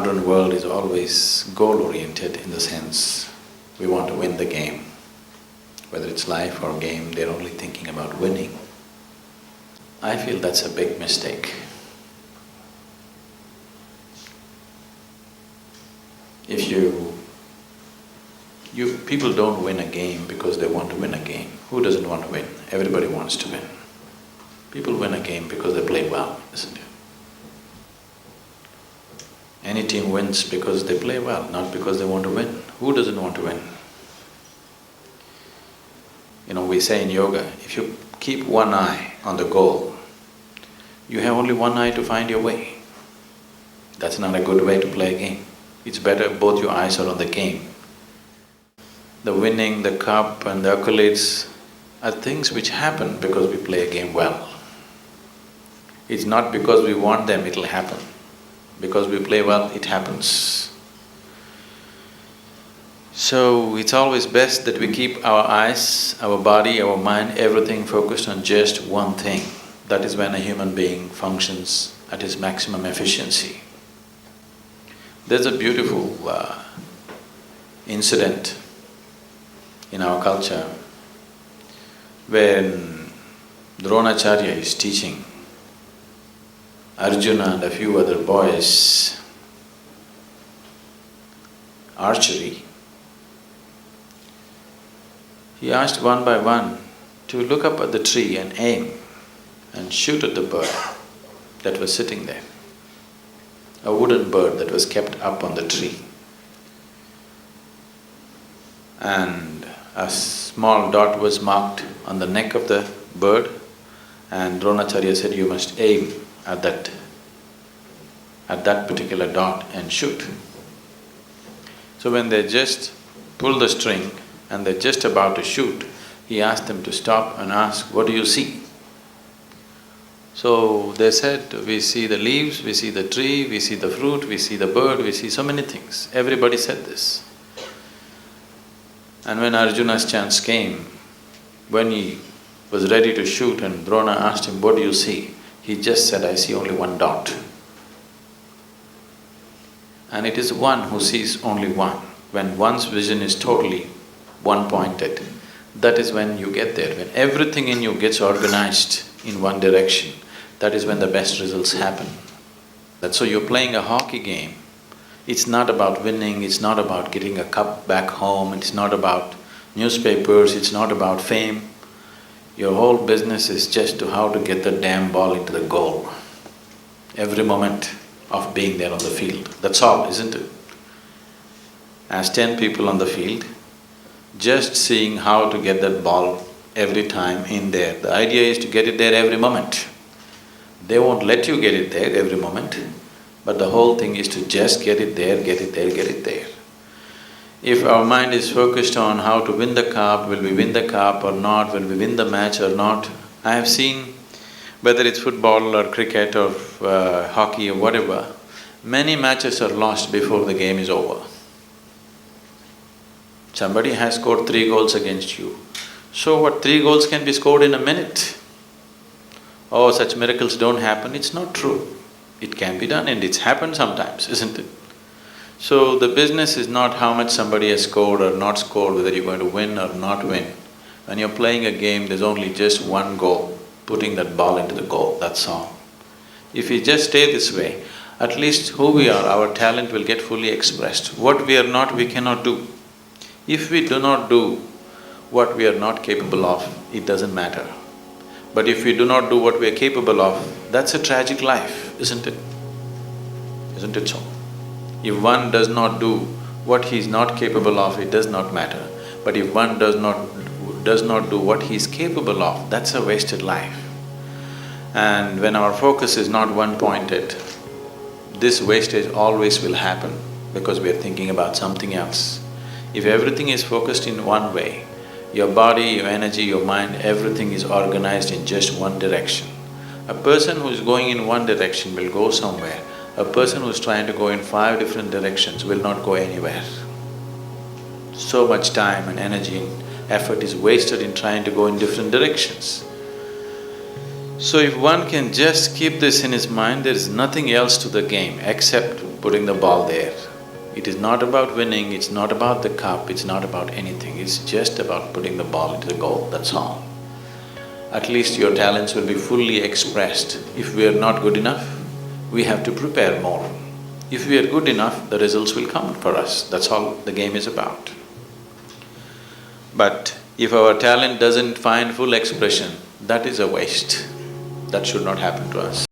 modern world is always goal-oriented in the sense we want to win the game. Whether it's life or game, they're only thinking about winning. I feel that's a big mistake. If people don't win a game because they want to win a game. Who doesn't want to win? Everybody wants to win. People win a game because they play well, isn't it? Any team wins because they play well, not because they want to win. Who doesn't want to win? We say in yoga, if you keep one eye on the goal, you have only one eye to find your way. That's not a good way to play a game. It's better both your eyes are on the game. The winning, the cup and the accolades are things which happen because we play a game well. It's not because we want them, it'll happen. Because we play well, it happens. So, it's always best that we keep our eyes, our body, our mind, everything focused on just one thing. That is when a human being functions at his maximum efficiency. There's a beautiful incident in our culture when Dronacharya is teaching Arjuna and a few other boys archery. He asked one by one to look up at the tree and aim and shoot at the bird that was sitting there, a wooden bird that was kept up on the tree. And a small dot was marked on the neck of the bird, and Dronacharya said, you must aim at that particular dot and shoot. So when they just pulled the string and they're just about to shoot, he asked them to stop and ask, what do you see? So they said, we see the leaves, we see the tree, we see the fruit, we see the bird, we see so many things. Everybody said this. And when Arjuna's chance came, when he was ready to shoot and Drona asked him, what do you see? He just said, I see only one dot. And it is one who sees only one. When one's vision is totally one-pointed, that is when you get there. When everything in you gets organized in one direction, that is when the best results happen. So you're playing a hockey game. It's not about winning, it's not about getting a cup back home, it's not about newspapers, it's not about fame. Your whole business is just to how to get the damn ball into the goal. Every moment of being there on the field, that's all, isn't it? As 10 people on the field, just seeing how to get that ball every time in there. The idea is to get it there every moment. They won't let you get it there every moment, but the whole thing is to just get it there, get it there, get it there. If our mind is focused on how to win the cup, will we win the cup or not, will we win the match or not? I have seen, whether it's football or cricket or hockey or whatever, many matches are lost before the game is over. Somebody has scored 3 goals against you. So what, 3 goals can be scored in a minute? Oh, such miracles don't happen, it's not true. It can be done and it's happened sometimes, isn't it? So the business is not how much somebody has scored or not scored, whether you're going to win or not win. When you're playing a game, there's only just one goal, putting that ball into the goal, that's all. If we just stay this way, at least who we are, our talent will get fully expressed. What we are not, we cannot do. If we do not do what we are not capable of, it doesn't matter. But if we do not do what we are capable of, that's a tragic life, isn't it? Isn't it so? If one does not do what he is not capable of, it does not matter. But if one does not do what he is capable of, that's a wasted life. And when our focus is not one-pointed, this wastage always will happen because we are thinking about something else. If everything is focused in one way, your body, your energy, your mind, everything is organized in just one direction. A person who is going in one direction will go somewhere. A person who is trying to go in 5 different directions will not go anywhere. So much time and energy and effort is wasted in trying to go in different directions. So if one can just keep this in his mind, there is nothing else to the game except putting the ball there. It is not about winning, it's not about the cup, it's not about anything, it's just about putting the ball into the goal, that's all. At least your talents will be fully expressed. If we are not good enough, we have to prepare more. If we are good enough, the results will come for us, that's all the game is about. But if our talent doesn't find full expression, that is a waste. That should not happen to us.